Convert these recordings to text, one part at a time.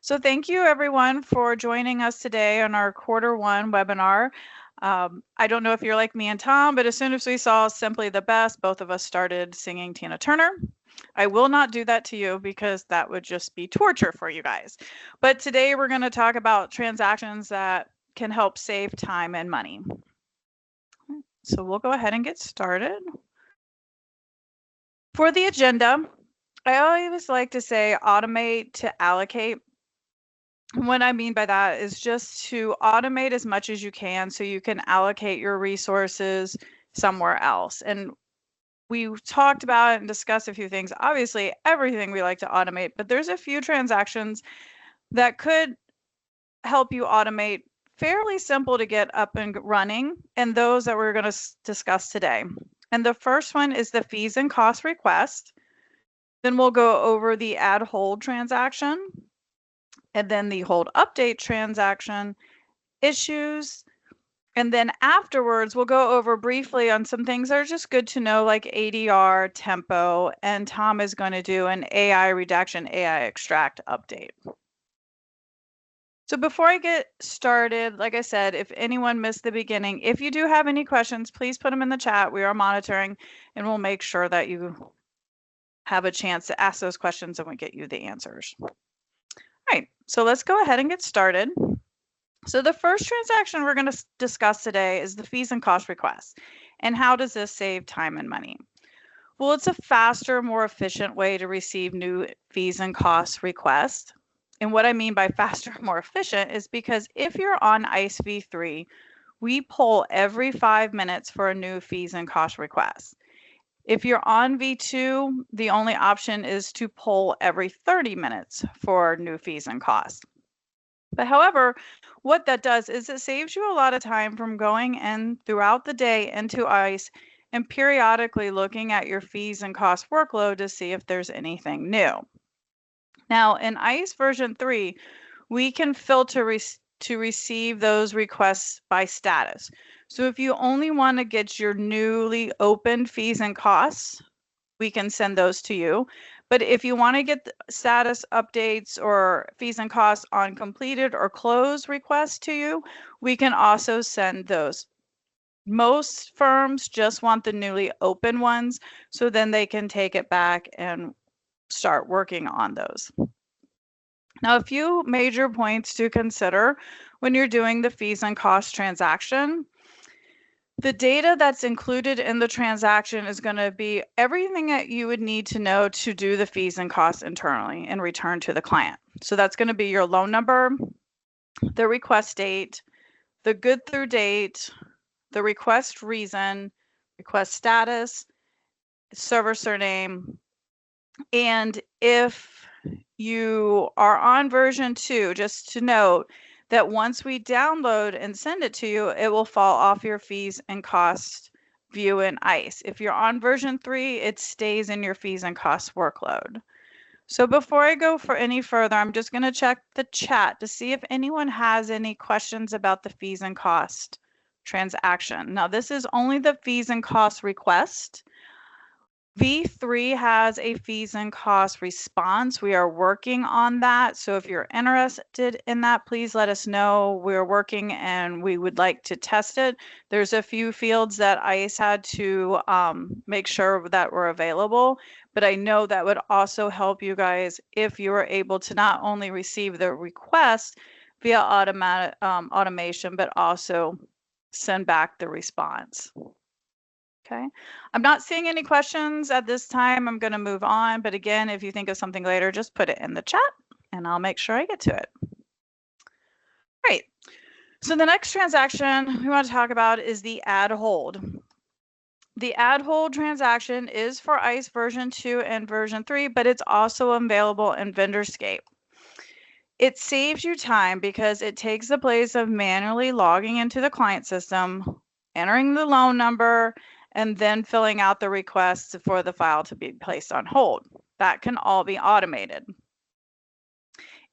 So thank you everyone for joining us today on our Q1 webinar. I don't know if you're like me and Tom, but as soon as we saw Simply the Best, both of us started singing Tina Turner. I will not do that to you because that would just be torture for you guys. But today we're going to talk about transactions that can help save time and money. So we'll go ahead and get started. For the agenda, I always like to say automate to allocate. What I mean by that is just to automate as much as you can so you can allocate your resources somewhere else. And we talked about and discussed a few things. Obviously, everything we like to automate, but there's a few transactions that could help you automate, fairly simple to get up and running, and those that we're going to discuss today. And the first one is the fees and cost request. Then we'll go over the add hold transaction, and then the hold update transaction, issues, and then afterwards we'll go over briefly on some things that are just good to know, like ADR, tempo, and Tom is going to do an AI redaction, AI extract update. So before I get started, like I said, if anyone missed the beginning, if you do have any questions, please put them in the chat. We are monitoring, and we'll make sure that you have a chance to ask those questions and we get you the answers. All right, so let's go ahead and get started. So the first transaction we're going to discuss today is the fees and cost request. And how does this save time and money? Well, it's a faster, more efficient way to receive new fees and cost requests. And what I mean by faster, more efficient is because if you're on ICE V3, we poll every 5 minutes for a new fees and cost request. If you're on V2, the only option is to poll every 30 minutes for new fees and costs. But however, what that does is it saves you a lot of time from going in throughout the day into ICE and periodically looking at your fees and cost workload to see if there's anything new. Now, in ICE version 3, we can filter to receive those requests by status. So if you only want to get your newly opened fees and costs, we can send those to you. But if you want to get status updates or fees and costs on completed or closed requests to you, we can also send those. Most firms just want the newly open ones, so then they can take it back and start working on those. Now, a few major points to consider when you're doing the fees and costs transaction. The data that's included in the transaction is going to be everything that you would need to know to do the fees and costs internally and return to the client. So that's going to be your loan number, the request date, the good through date, the request reason, request status, servicer name, and if you are on version 2, just to note that once we download and send it to you, it will fall off your fees and cost view in ICE. If you're on version 3, it stays in your fees and costs workload. So before I go for any further, I'm just going to check the chat to see if anyone has any questions about the fees and cost transaction. Now, this is only the fees and cost request. V3 has a fees and cost response. We are working on that. So if you're interested in that, please let us know. We're working and we would like to test it. There's a few fields that ICE had to make sure that were available, but I know that would also help you guys if you were able to not only receive the request via automation, but also send back the response. Okay, I'm not seeing any questions at this time. I'm going to move on. But again, if you think of something later, just put it in the chat and I'll make sure I get to it. Great. So the next transaction we want to talk about is the add hold. The add hold transaction is for ICE version 2 and version 3, but it's also available in Vendorscape. It saves you time because it takes the place of manually logging into the client system, entering the loan number, and then filling out the request for the file to be placed on hold. That can all be automated.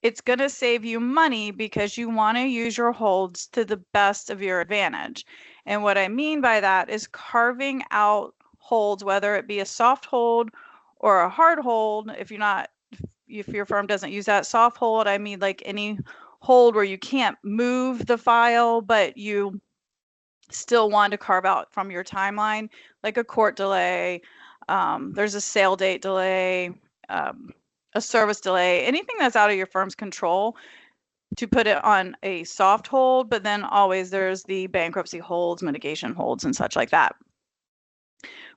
It's going to save you money because you want to use your holds to the best of your advantage. And what I mean by that is carving out holds, whether it be a soft hold or a hard hold. If you're not if your firm doesn't use that. Soft hold, I mean like any hold where you can't move the file, but you still want to carve out from your timeline, like a court delay, there's a sale date delay, a service delay, anything that's out of your firm's control, to put it on a soft hold. But then always there's the bankruptcy holds, mitigation holds, and such like that.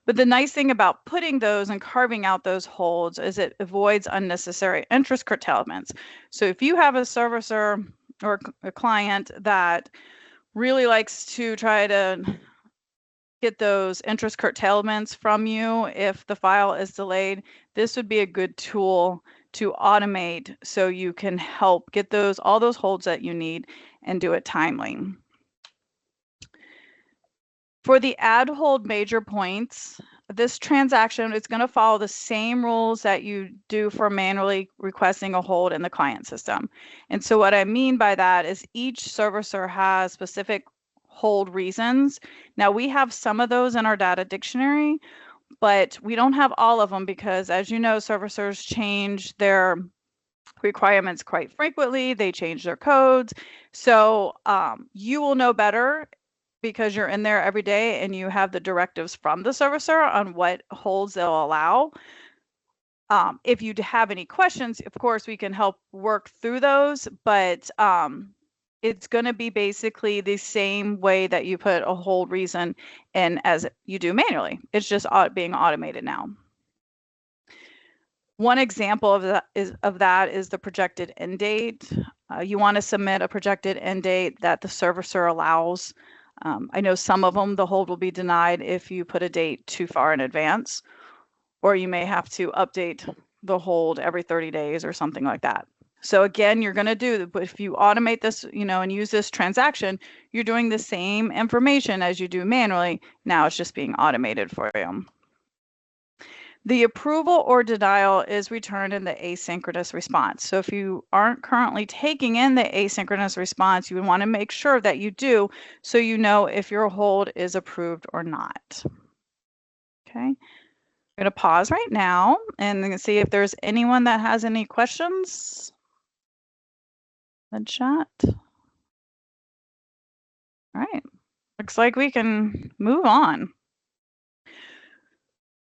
But the nice thing about putting those and carving out those holds is it avoids unnecessary interest curtailments. So if you have a servicer or a client that really likes to try to get those interest curtailments from you if the file is delayed, this would be a good tool to automate so you can help get all those holds that you need and do it timely. For the add hold major points, this transaction is going to follow the same rules that you do for manually requesting a hold in the client system. And so what I mean by that is each servicer has specific hold reasons. Now we have some of those in our data dictionary, but we don't have all of them because, as you know, servicers change their requirements quite frequently. They change their codes. So you will know better because you're in there every day and you have the directives from the servicer on what holds they'll allow. If you have any questions, of course, we can help work through those, but it's going to be basically the same way that you put a hold reason in as you do manually. It's just being automated now. One example of that is the projected end date. You want to submit a projected end date that the servicer allows. I know some of them, the hold will be denied if you put a date too far in advance, or you may have to update the hold every 30 days or something like that. So again, you're going to do, but if you automate this, and use this transaction, you're doing the same information as you do manually. Now it's just being automated for you. The approval or denial is returned in the asynchronous response. So if you aren't currently taking in the asynchronous response, you would want to make sure that you do, so you know if your hold is approved or not. Okay. I'm going to pause right now and see if there's anyone that has any questions in the chat. All right. Looks like we can move on.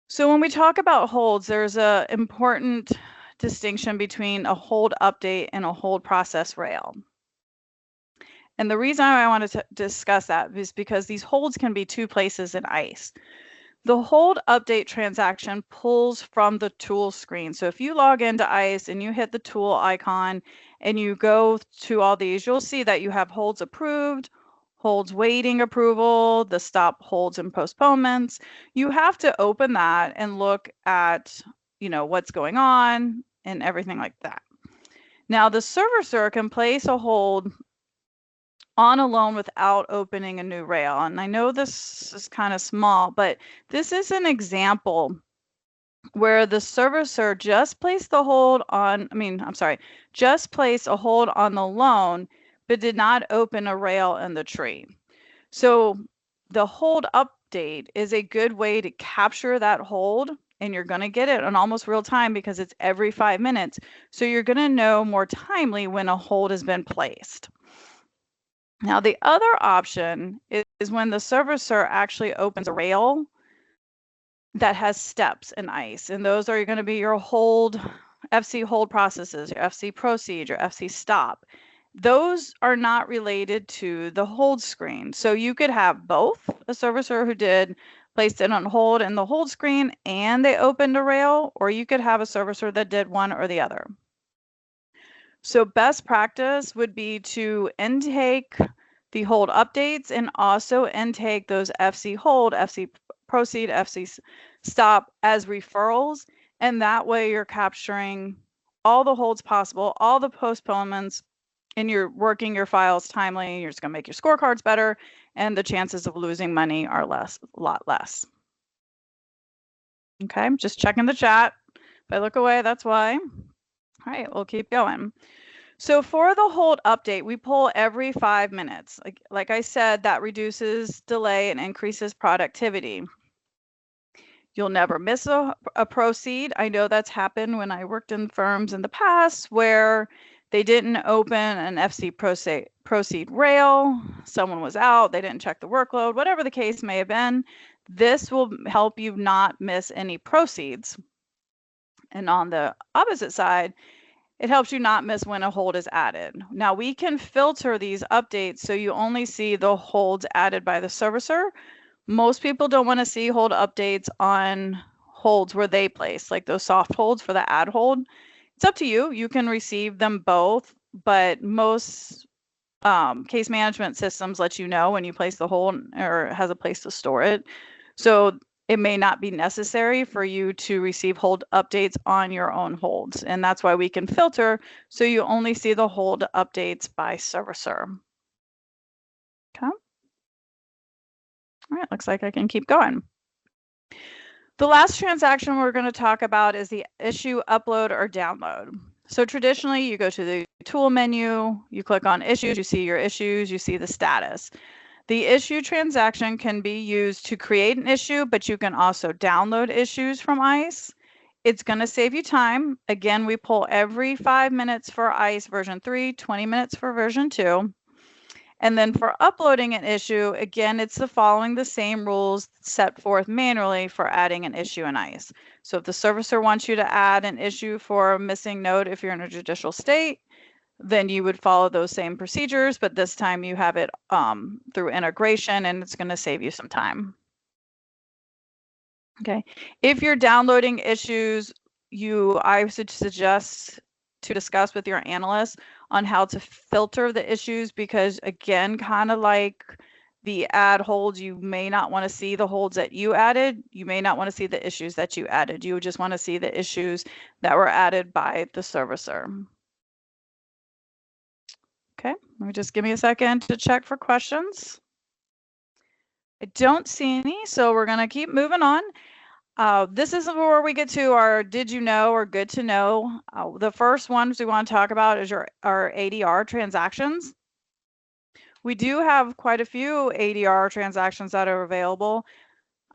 So when we talk about holds, there's an important distinction between a hold update and a hold process rail. And the reason I wanted to discuss that is because these holds can be two places in ICE. The hold update transaction pulls from the tool screen. So if you log into ICE and you hit the tool icon and you go to all these, you'll see that you have holds approved, holds waiting approval, the stop holds and postponements. You have to open that and look at, what's going on and everything like that. Now the servicer can place a hold on a loan without opening a new rail. And I know this is kind of small, but this is an example where the servicer just placed a hold on the loan, but did not open a rail in the tree. So the hold update is a good way to capture that hold, and you're going to get it in almost real time because it's every 5 minutes. So you're going to know more timely when a hold has been placed. Now, the other option is when the servicer actually opens a rail that has steps in ICE, and those are going to be your FC hold processes, your FC proceed, your FC stop. Those are not related to the hold screen. So you could have both a servicer who placed it on hold in the hold screen and they opened a rail, or you could have a servicer that did one or the other. So best practice would be to intake the hold updates and also intake those FC hold, FC proceed, FC stop as referrals. And that way you're capturing all the holds possible, all the postponements, and you're working your files timely. You're just going to make your scorecards better, and the chances of losing money are a lot less. Okay, I'm just checking the chat. If I look away, that's why. All right, we'll keep going. So for the hold update, we pull every 5 minutes. Like I said, that reduces delay and increases productivity. You'll never miss a proceed. I know that's happened when I worked in firms in the past where they didn't open an FC proceed rail. Someone was out, they didn't check the workload, whatever the case may have been. This will help you not miss any proceeds. And on the opposite side, it helps you not miss when a hold is added. Now we can filter these updates so you only see the holds added by the servicer. Most people don't want to see hold updates on holds where they place, like those soft holds for the add hold. It's up to you. You can receive them both, but most case management systems let you know when you place the hold or has a place to store it. So it may not be necessary for you to receive hold updates on your own holds. And that's why we can filter so you only see the hold updates by servicer. Okay. All right, looks like I can keep going. The last transaction we're going to talk about is the issue, upload, or download. So traditionally, you go to the tool menu, you click on issues, you see your issues, you see the status. The issue transaction can be used to create an issue, but you can also download issues from ICE. It's going to save you time. Again, we pull every 5 minutes for ICE version 3, 20 minutes for version 2. And then for uploading an issue, again, it's following the same rules set forth manually for adding an issue in ICE. So if the servicer wants you to add an issue for a missing note if you're in a judicial state, then you would follow those same procedures, but this time you have it through integration, and it's going to save you some time. Okay, if you're downloading issues, I would suggest to discuss with your analyst on how to filter the issues, because again, kind of like the add holds, you may not want to see the holds that you added. You may not want to see the issues that you added. You just want to see the issues that were added by the servicer. Okay, let me just give me a second to check for questions. I don't see any, so we're going to keep moving on. This is where we get to our did you know or good to know. The first ones we want to talk about is our ADR transactions. We do have quite a few ADR transactions that are available.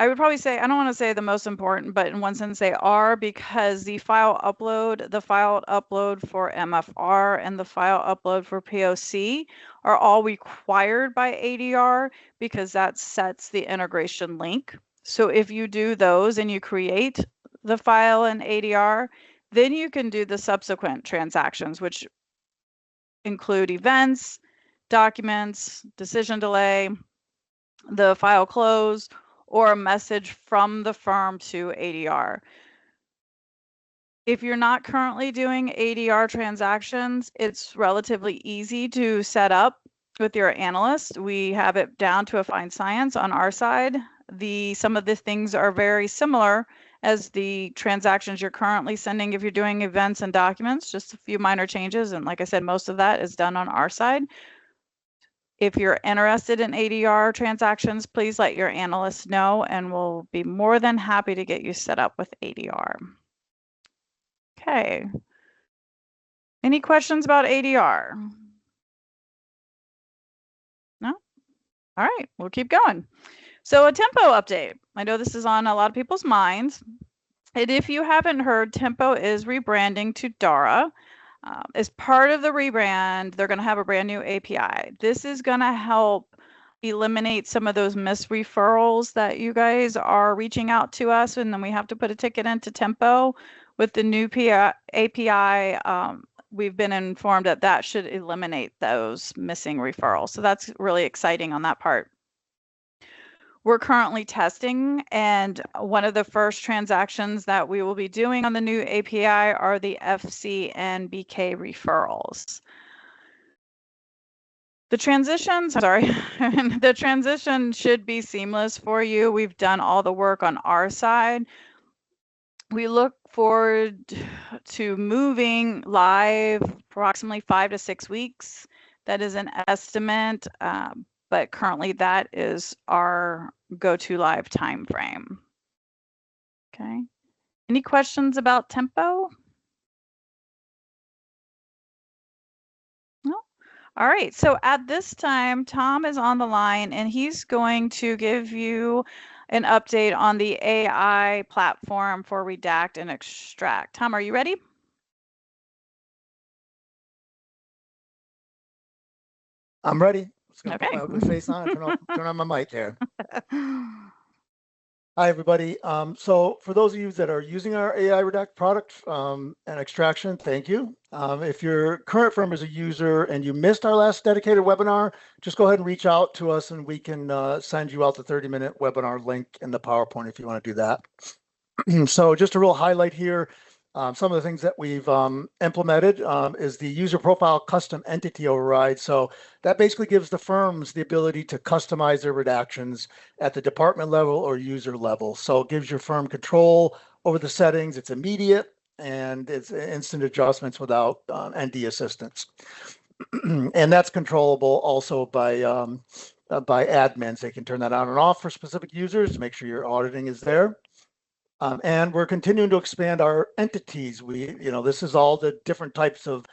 I would probably say, I don't want to say the most important, but in one sense they are, because the file upload for MFR and the file upload for POC are all required by ADR, because that sets the integration link. So if you do those and you create the file in ADR, then you can do the subsequent transactions, which include events, documents, decision delay, the file close, or a message from the firm to ADR. If you're not currently doing ADR transactions, it's relatively easy to set up with your analyst. We have it down to a fine science on our side. Some of the things are very similar as the transactions you're currently sending if you're doing events and documents, just a few minor changes. And like I said, most of that is done on our side. If you're interested in ADR transactions, please let your analyst know, and we'll be more than happy to get you set up with ADR. Okay. Any questions about ADR? No? All right, we'll keep going. So a tempo update. I know this is on a lot of people's minds. And if you haven't heard, Tempo is rebranding to Dara. As part of the rebrand, they're going to have a brand new API. This is going to help eliminate some of those misreferrals that you guys are reaching out to us, and then we have to put a ticket into Tempo. With the new API, we've been informed that that should eliminate those missing referrals. So that's really exciting on that part. We're currently testing, and one of the first transactions that we will be doing on the new API are the FC and BK referrals. The transition should be seamless for you. We've done all the work on our side. We look forward to moving live approximately 5 to 6 weeks. That is an estimate, but currently that is our go-to live time frame. Okay. Any questions about Tempo? No? All right. So at this time, Tom is on the line, and he's going to give you an update on the AI platform for redact and extract. Tom, are you ready? I'm ready. Just gonna Okay. put my ugly face on and turn on my mic here. Hi, everybody. So for those of you that are using our AI Redact product and extraction, thank you. If your current firm is a user and you missed our last dedicated webinar, just go ahead and reach out to us and we can send you out the 30-minute webinar link in the PowerPoint if you want to do that. So just a real highlight here. Some of the things that we've implemented is the user profile custom entity override. So that basically gives the firms the ability to customize their redactions at the department level or user level. So it gives your firm control over the settings. It's immediate and it's instant adjustments without ND assistance. And that's controllable also by admins. They can turn that on and off for specific users to make sure your auditing is there. And we're continuing to expand our entities. This is all the different types of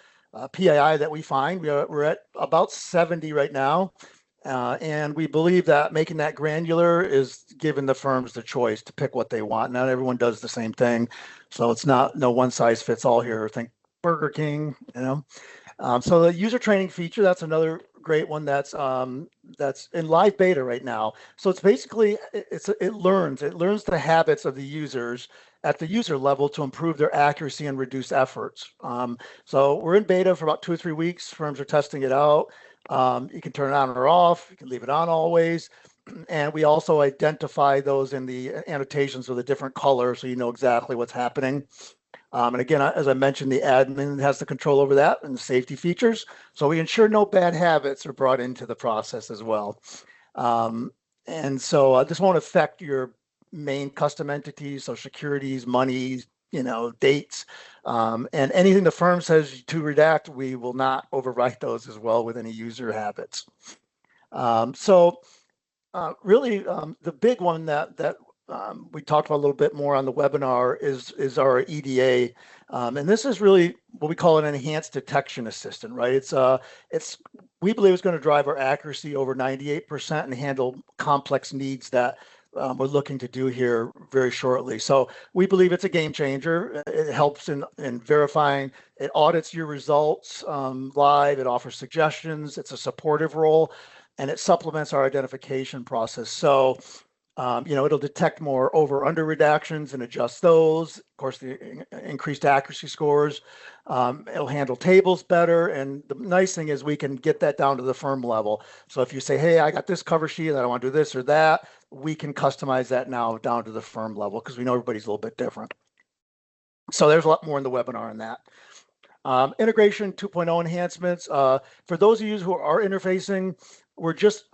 PII that we find. We're at about 70 right now. And we believe that making that granular is giving the firms the choice to pick what they want. Not everyone does the same thing. So it's no one size fits all here. Think Burger King, So the user training feature, that's another great one that's in live beta right now. So it's basically it learns the habits of the users at the user level to improve their accuracy and reduce efforts. So we're in beta for about 2 or 3 weeks. Firms are testing it out. You can turn it on or off. You can leave it on always. And we also identify those in the annotations with a different color so you know exactly what's happening. And again, as I mentioned, the admin has the control over that and the safety features. So we ensure no bad habits are brought into the process as well. And so this won't affect your main custom entities, so securities, monies, dates, and anything the firm says to redact, we will not overwrite those as well with any user habits. Really, the big one that we talked about a little bit more on the webinar is our EDA, and this is really what we call an enhanced detection assistant, right? We believe it's going to drive our accuracy over 98% and handle complex needs that we're looking to do here very shortly. So we believe it's a game changer. It helps in verifying. It audits your results live. It offers suggestions. It's a supportive role, and it supplements our identification process. So it'll detect more over/under redactions and adjust those. Of course, the increased accuracy scores. It'll handle tables better. And the nice thing is we can get that down to the firm level. So if you say, hey, I got this cover sheet and I want to do this or that, we can customize that now down to the firm level because we know everybody's a little bit different. So there's a lot more in the webinar on that. Integration 2.0 enhancements. For those of you who are interfacing, we're just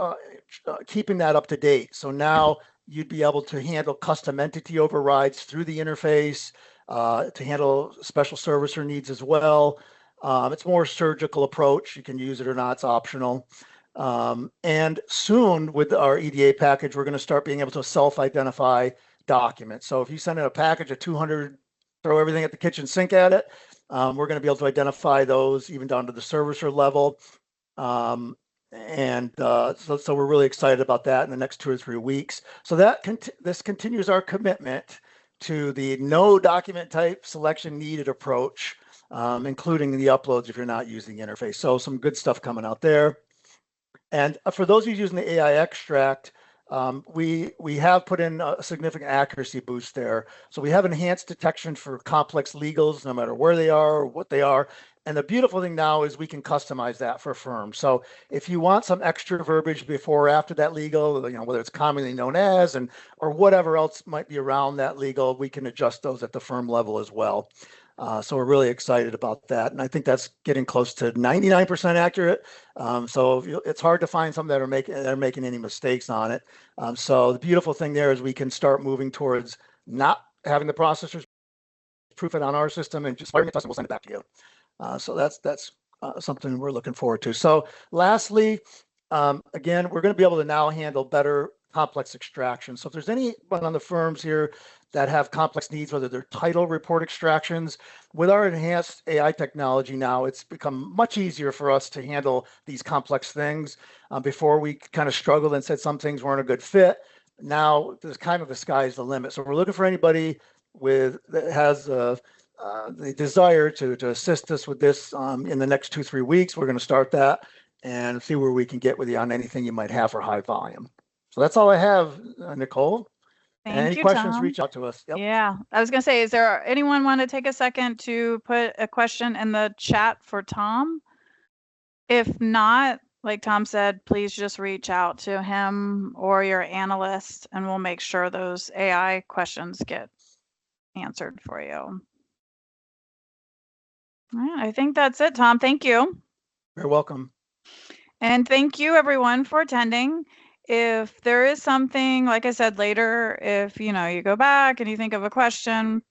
keeping that up to date. So now you'd be able to handle custom entity overrides through the interface, to handle special servicer needs as well. It's more surgical approach. You can use it or not, it's optional. And soon with our EDA package, we're going to start being able to self-identify documents. So if you send in a package of 200, throw everything at the kitchen sink at it, we're going to be able to identify those even down to the servicer level. So we're really excited about that in the next 2 or 3 weeks. So this continues our commitment to the no document type selection needed approach, including the uploads if you're not using the interface. So some good stuff coming out there. And for those of you using the AI extract, we have put in a significant accuracy boost there. So we have enhanced detection for complex legals, no matter where they are or what they are. And the beautiful thing now is we can customize that for firms. So if you want some extra verbiage before or after that legal, whether it's commonly known as or whatever else might be around that legal, we can adjust those at the firm level as well. So we're really excited about that. And I think that's getting close to 99% accurate. So it's hard to find some that are making any mistakes on it. So the beautiful thing there is we can start moving towards not having the processors proof it on our system and just firing it to us and we'll send it back to you. So that's something we're looking forward to. So lastly, again, we're going to be able to now handle better complex extraction. So if there's anyone on the firms here that have complex needs, whether they're title report extractions, with our enhanced AI technology now, it's become much easier for us to handle these complex things. Before we kind of struggled and said some things weren't a good fit. now there's kind of the sky's the limit. So we're looking for anybody that has the desire to assist us with this in the next 2-3 weeks. We're going to start that and see where we can get with you on anything you might have for high volume. So that's all I have, Nicole. Thank Any you, questions, Tom. reach out to us. Yep. Yeah, I was gonna say, is there anyone want to take a second to put a question in the chat for Tom? If not, like Tom said, please just reach out to him or your analyst, and we'll make sure those AI questions get answered for you. All right, I think that's it, Tom. Thank you. You're welcome. And thank you everyone for attending. If there is something, like I said, later, if you go back and you think of a question,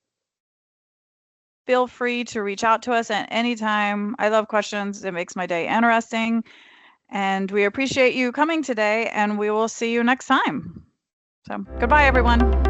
feel free to reach out to us at any time. I love questions. It makes my day interesting. And we appreciate you coming today, and we will see you next time. So goodbye, everyone.